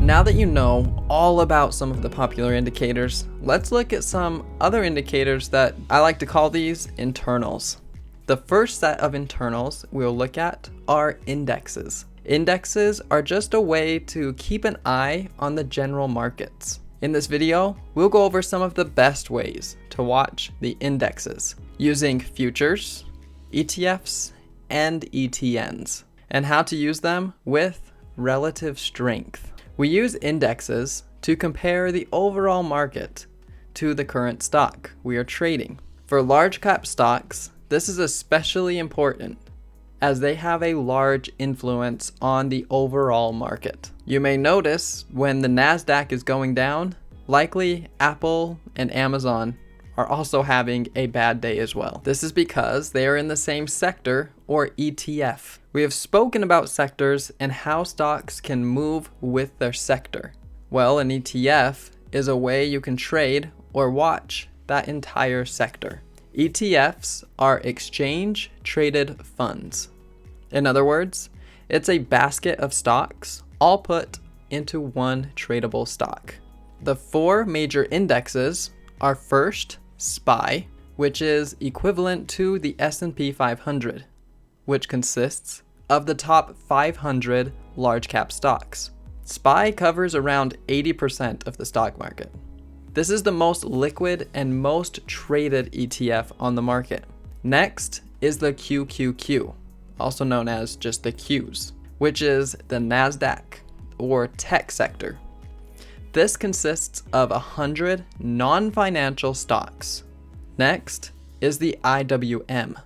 Now that you know all about some of the popular indicators, let's look at some other indicators that I like to call these internals. The first set of internals we'll look at are indexes. Indexes are just a way to keep an eye on the general markets. In this video, we'll go over some of the best ways to watch the indexes using futures, ETFs, and ETNs, and how to use them with relative strength. We use indexes to compare the overall market to the current stock we are trading. For large cap stocks, this is especially important as they have a large influence on the overall market. You may notice when the NASDAQ is going down, likely Apple and Amazon are also having a bad day as well. This is because they are in the same sector or ETF. We have spoken about sectors and how stocks can move with their sector. Well, an ETF is a way you can trade or watch that entire sector. ETFs are exchange traded funds. In other words, it's a basket of stocks all put into one tradable stock. The four major indexes are first, SPY, which is equivalent to the S&P 500, which consists of the top 500 large cap stocks. SPY covers around 80% of the stock market. This is the most liquid and most traded ETF on the market. Next is the QQQ, also known as just the Qs, which is the NASDAQ or tech sector. This consists of 100 non-financial stocks. Next is the IWM,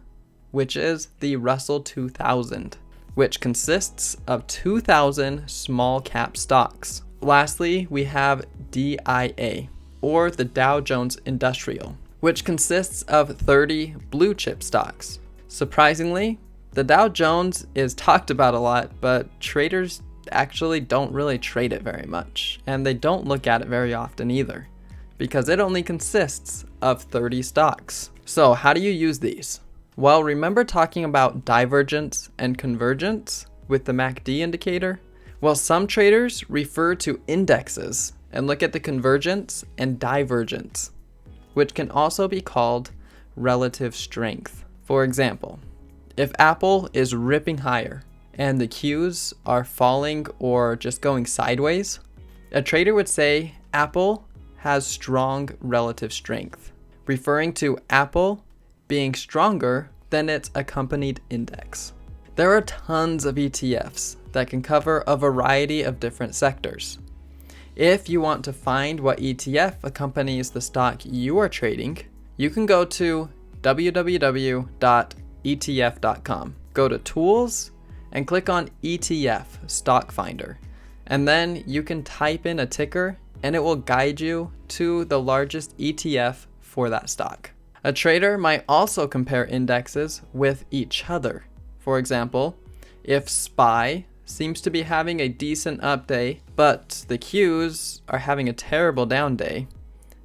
which is the Russell 2000, which consists of 2,000 small cap stocks. Lastly, we have DIA, or the Dow Jones Industrial, which consists of 30 blue chip stocks. Surprisingly, the Dow Jones is talked about a lot, but traders actually don't really trade it very much, and they don't look at it very often either, because it only consists of 30 stocks. So how do you use these? Well, remember talking about divergence and convergence with the MACD indicator? Well, some traders refer to indexes and look at the convergence and divergence, which can also be called relative strength. For example, if Apple is ripping higher and the Qs are falling or just going sideways, a trader would say Apple has strong relative strength, referring to Apple being stronger than its accompanied index. There are tons of ETFs that can cover a variety of different sectors. If you want to find what ETF accompanies the stock you are trading, you can go to www.etf.com. Go to Tools and click on ETF Stock Finder. And then you can type in a ticker and it will guide you to the largest ETF for that stock. A trader might also compare indexes with each other. For example, if SPY seems to be having a decent up day, but the Qs are having a terrible down day,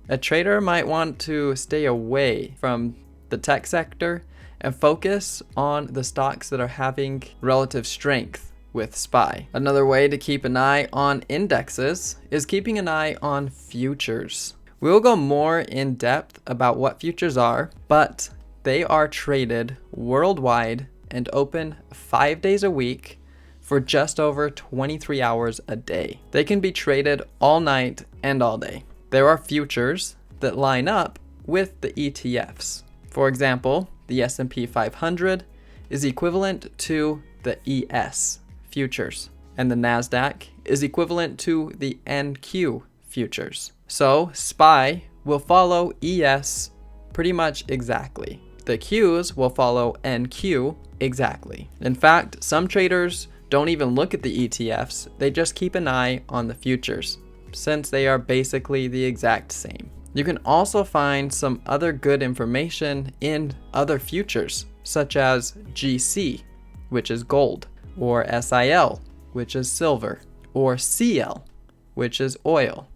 a trader might want to stay away from the tech sector and focus on the stocks that are having relative strength with SPY. Another way to keep an eye on indexes is keeping an eye on futures. We'll go more in depth about what futures are, but they are traded worldwide and open 5 days a week for just over 23 hours a day. They can be traded all night and all day. There are futures that line up with the ETFs. For example, the S&P 500 is equivalent to the ES futures, and the NASDAQ is equivalent to the NQ futures. So SPY will follow ES pretty much exactly. The Qs will follow NQ exactly. In fact, some traders don't even look at the ETFs, they just keep an eye on the futures, since they are basically the exact same. You can also find some other good information in other futures, such as GC, which is gold, or SIL, which is silver, or CL, which is oil.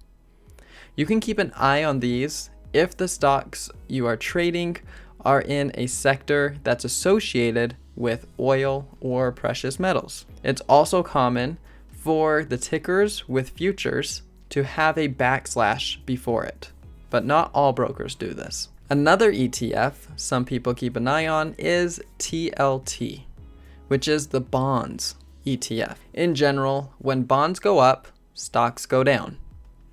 You can keep an eye on these if the stocks you are trading are in a sector that's associated with oil or precious metals. It's also common for the tickers with futures to have a backslash before it, but not all brokers do this. Another ETF some people keep an eye on is TLT, which is the bonds ETF. In general, when bonds go up, stocks go down,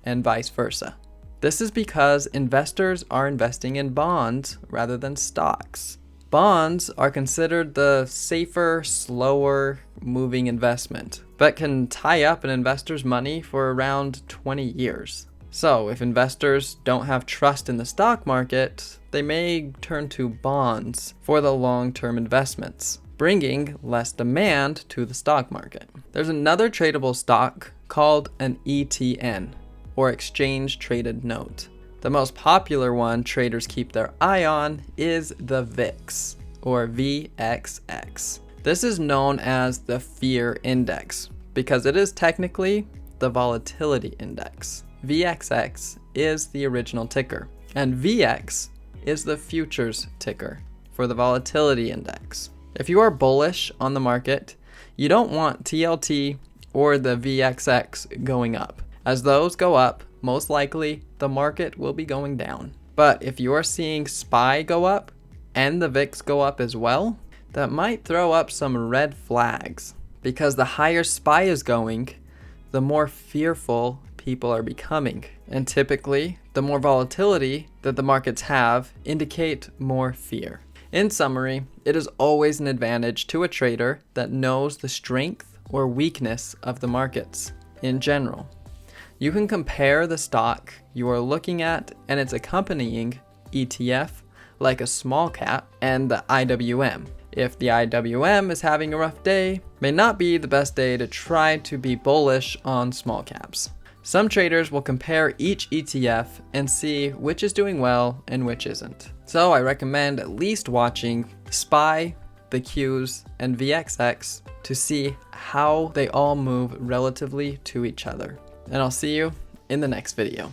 and vice versa. This is because investors are investing in bonds rather than stocks. Bonds are considered the safer, slower moving investment, but can tie up an investor's money for around 20 years. So if investors don't have trust in the stock market, they may turn to bonds for the long-term investments, bringing less demand to the stock market. There's another tradable stock called an ETN, or exchange traded note. The most popular one traders keep their eye on is the VIX, or VXX. This is known as the fear index because it is technically the volatility index. VXX is the original ticker, and VX is the futures ticker for the volatility index. If you are bullish on the market, you don't want TLT or the VXX going up. As those go up, most likely the market will be going down. But if you are seeing SPY go up and the VIX go up as well, that might throw up some red flags, because the higher SPY is going, the more fearful people are becoming. And typically, the more volatility that the markets have indicate more fear. In summary, it is always an advantage to a trader that knows the strength or weakness of the markets in general. You can compare the stock you are looking at and its accompanying ETF, like a small cap, and the IWM. If the IWM is having a rough day, may not be the best day to try to be bullish on small caps. Some traders will compare each ETF and see which is doing well and which isn't. So I recommend at least watching SPY, the Qs, and VXX to see how they all move relatively to each other. And I'll see you in the next video.